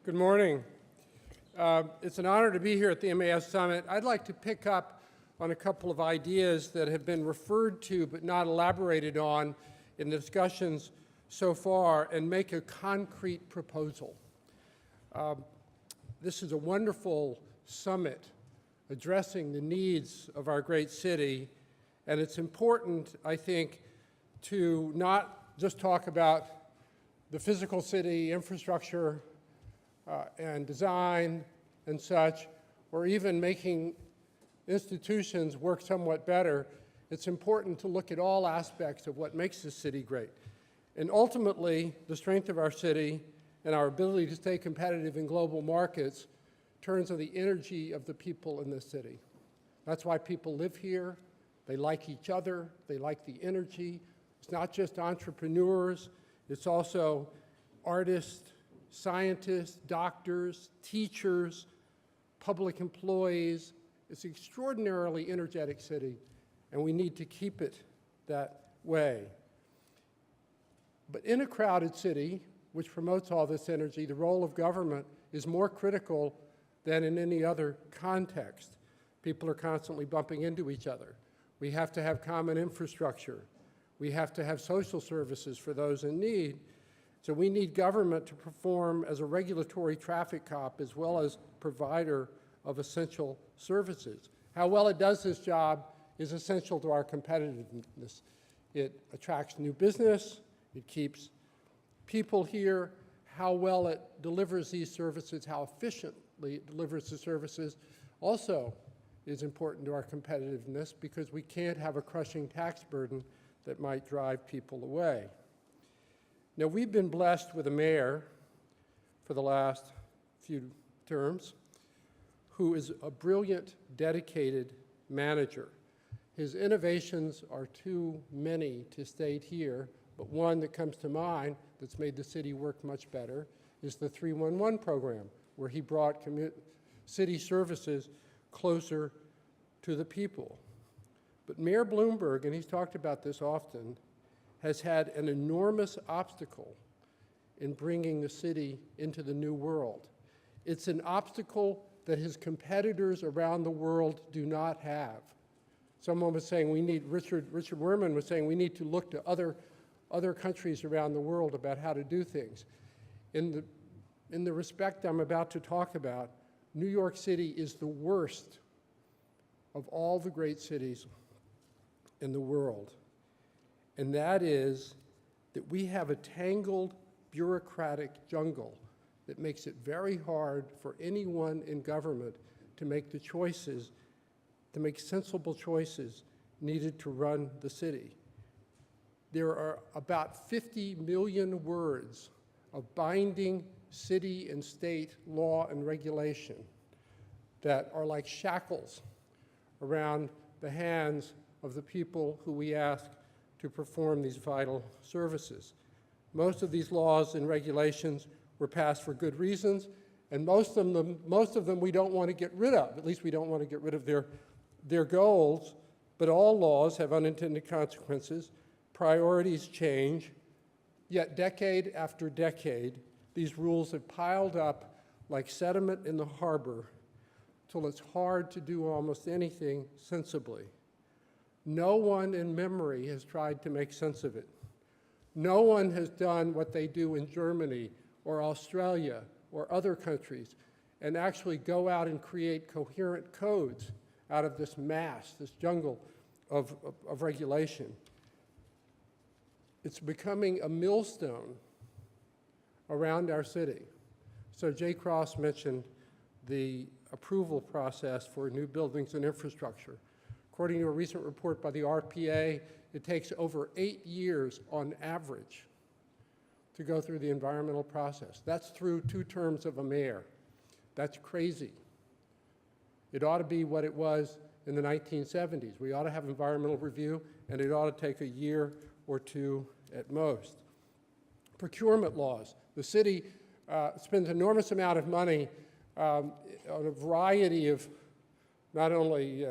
Good morning. It's an honor to be here at the MAS Summit. I'd like to pick up on a couple of ideas that have been referred to but not elaborated on in the discussions so far and make a concrete proposal. This is a wonderful summit addressing the needs of our great city, and it's important, I think, to not just talk about the physical city, infrastructure, and design and such, or even making institutions work somewhat better. It's important to look at all aspects of what makes this city great. And ultimately, the strength of our city and our ability to stay competitive in global markets turns on the energy of the people in this city. That's why people live here. They like each other. They like the energy. It's not just entrepreneurs. It's also artists, scientists, doctors, teachers, public employees. It's an extraordinarily energetic city, and we need to keep it that way. But in a crowded city, which promotes all this energy, the role of government is more critical than in any other context. People are constantly bumping into each other. We have to have common infrastructure. We have to have social services for those in need. So we need government to perform as a regulatory traffic cop as well as provider of essential services. How well it does this job is essential to our competitiveness. It attracts new business, it keeps people here. How well it delivers these services, how efficiently it delivers the services also is important to our competitiveness, because we can't have a crushing tax burden that might drive people away. Now, we've been blessed with a mayor for the last few terms who is a brilliant, dedicated manager. His innovations are too many to state here, but one that comes to mind that's made the city work much better is the 311 program, where he brought city services closer to the people. But Mayor Bloomberg, and he's talked about this often, has had an enormous obstacle in bringing the city into the new world. It's an obstacle that his competitors around the world do not have. Someone was saying Richard Werman was saying we need to look to other countries around the world about how to do things. In the respect I'm about to talk about, New York City is the worst of all the great cities in the world. And that is that we have a tangled bureaucratic jungle that makes it very hard for anyone in government to make the choices, to make sensible choices needed to run the city. There are about 50 million words of binding city and state law and regulation that are like shackles around the hands of the people who we ask to perform these vital services. Most of these laws and regulations were passed for good reasons, and most of them we don't want to get rid of. At least we don't want to get rid of their goals, but all laws have unintended consequences. Priorities change, yet decade after decade, these rules have piled up like sediment in the harbor till it's hard to do almost anything sensibly. No one in memory has tried to make sense of it. No one has done what they do in Germany or Australia or other countries and actually go out and create coherent codes out of this mass, this jungle of regulation. It's becoming a millstone around our city. So Jay Cross mentioned the approval process for new buildings and infrastructure. According to a recent report by the RPA, it takes over 8 years on average to go through the environmental process. That's through 2 terms of a mayor. That's crazy. It ought to be what it was in the 1970s. We ought to have environmental review, and it ought to take a year or 2 at most. Procurement laws. The city spends an enormous amount of money on a variety of not only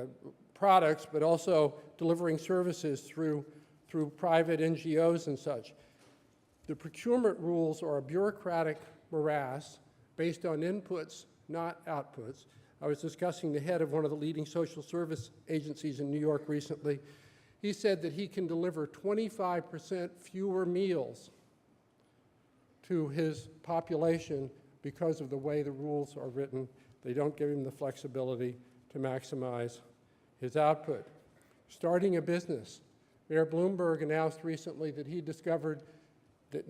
products, but also delivering services through private NGOs and such. The procurement rules are a bureaucratic morass based on inputs, not outputs. I was discussing the head of one of the leading social service agencies in New York recently. He said that he can deliver 25% fewer meals to his population because of the way the rules are written. They don't give him the flexibility to maximize his output. Starting a business. Mayor Bloomberg announced recently that he discovered that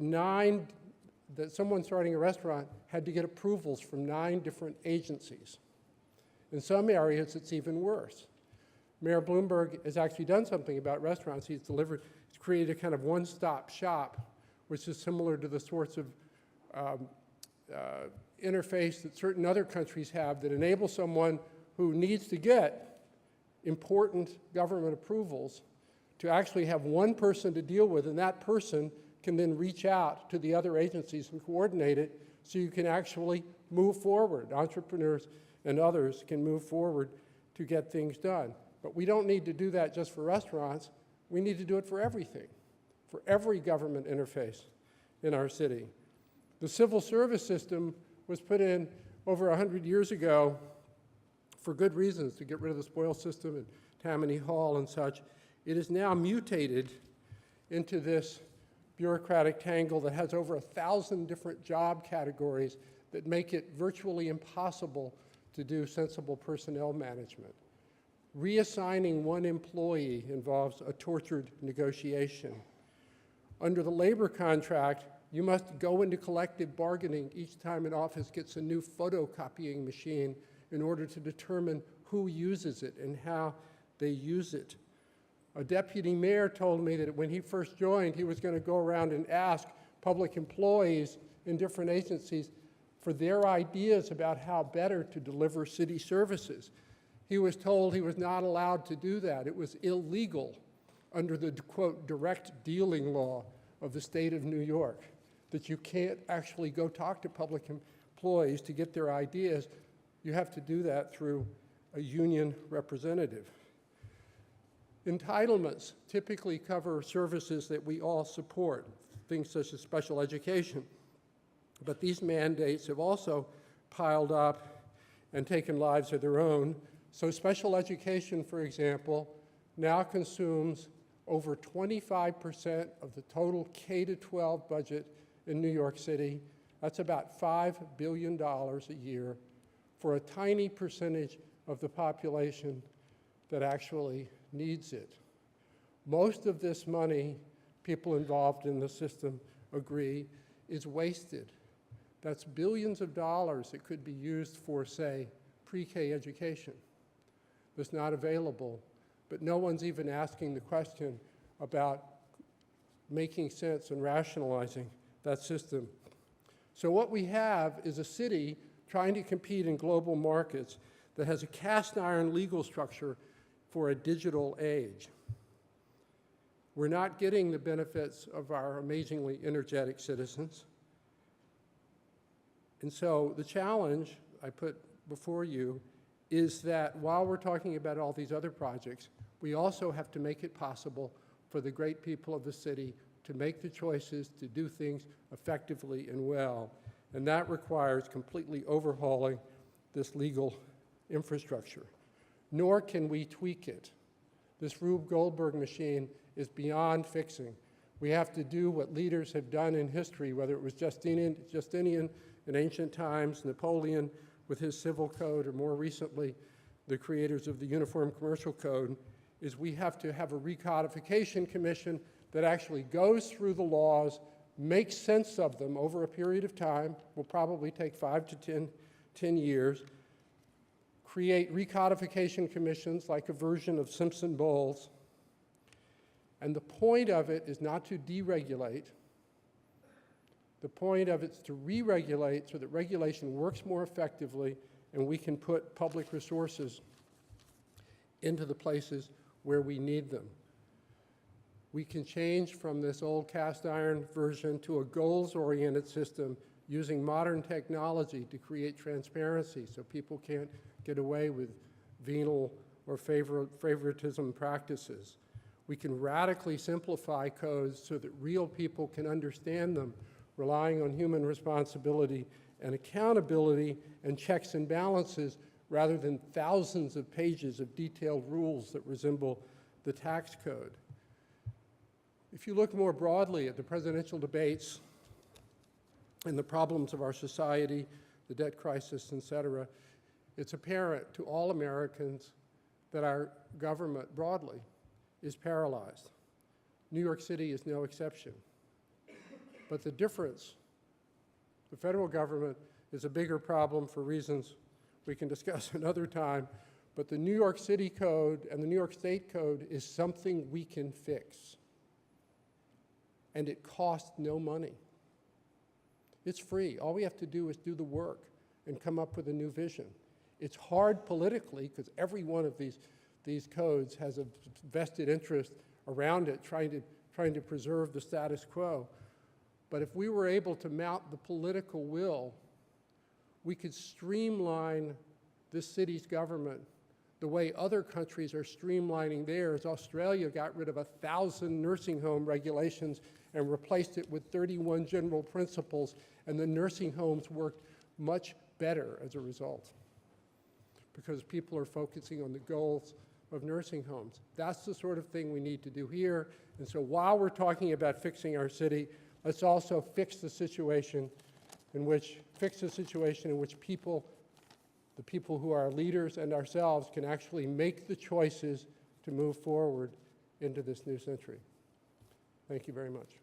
someone starting a restaurant had to get approvals from 9 different agencies. In some areas, it's even worse. Mayor Bloomberg has actually done something about restaurants. He's created a kind of one-stop shop, which is similar to the sorts of interface that certain other countries have that enable someone who needs to get important government approvals to actually have one person to deal with, and that person can then reach out to the other agencies and coordinate it so you can actually move forward. Entrepreneurs and others can move forward to get things done. But we don't need to do that just for restaurants. We need to do it for everything, for every government interface in our city. The civil service system was put in over 100 years ago for good reasons, to get rid of the spoil system and Tammany Hall and such. It is now mutated into this bureaucratic tangle that has over 1,000 different job categories that make it virtually impossible to do sensible personnel management. Reassigning one employee involves a tortured negotiation. Under the labor contract, you must go into collective bargaining each time an office gets a new photocopying machine in order to determine who uses it and how they use it. A deputy mayor told me that when he first joined, he was going to go around and ask public employees in different agencies for their ideas about how better to deliver city services. He was told he was not allowed to do that. It was illegal under the, quote, direct dealing law of the state of New York, that you can't actually go talk to public employees to get their ideas. You have to do that through a union representative. Entitlements typically cover services that we all support, things such as special education. But these mandates have also piled up and taken lives of their own. So special education, for example, now consumes over 25% of the total K-12 budget in New York City. That's about $5 billion a year for a tiny percentage of the population that actually needs it. Most of this money, people involved in the system agree, is wasted. That's billions of dollars that could be used for, say, pre-K education that's not available, but no one's even asking the question about making sense and rationalizing that system. So what we have is a city trying to compete in global markets that has a cast iron legal structure for a digital age. We're not getting the benefits of our amazingly energetic citizens. And so the challenge I put before you is that while we're talking about all these other projects, we also have to make it possible for the great people of the city to make the choices to do things effectively and well. And that requires completely overhauling this legal infrastructure. Nor can we tweak it. This Rube Goldberg machine is beyond fixing. We have to do what leaders have done in history, whether it was Justinian in ancient times, Napoleon with his civil code, or more recently, the creators of the Uniform Commercial Code, is we have to have a recodification commission that actually goes through the laws, makes sense of them over a period of time, will probably take 5 to 10 years, create recodification commissions like a version of Simpson-Bowles. And the point of it is not to deregulate. The point of it is to re-regulate so that regulation works more effectively and we can put public resources into the places where we need them. We can change from this old cast iron version to a goals-oriented system using modern technology to create transparency so people can't get away with venal or favoritism practices. We can radically simplify codes so that real people can understand them relying on human responsibility and accountability and checks and balances rather than thousands of pages of detailed rules that resemble the tax code. If you look more broadly at the presidential debates and the problems of our society, the debt crisis, et cetera, it's apparent to all Americans that our government broadly is paralyzed. New York City is no exception. But the difference, the federal government is a bigger problem for reasons we can discuss another time, but the New York City Code and the New York State Code is something we can fix. And it costs no money. It's free. All we have to do is do the work and come up with a new vision. It's hard politically because every one of these codes has a vested interest around it, trying to preserve the status quo. But if we were able to mount the political will, we could streamline this city's government the way other countries are streamlining theirs. Australia got rid of 1,000 nursing home regulations and replaced it with 31 general principles, and the nursing homes worked much better as a result because people are focusing on the goals of nursing homes. That's the sort of thing we need to do here. And so while we're talking about fixing our city, let's also fix the situation in which people, the people who are leaders and ourselves, can actually make the choices to move forward into this new century. Thank you very much.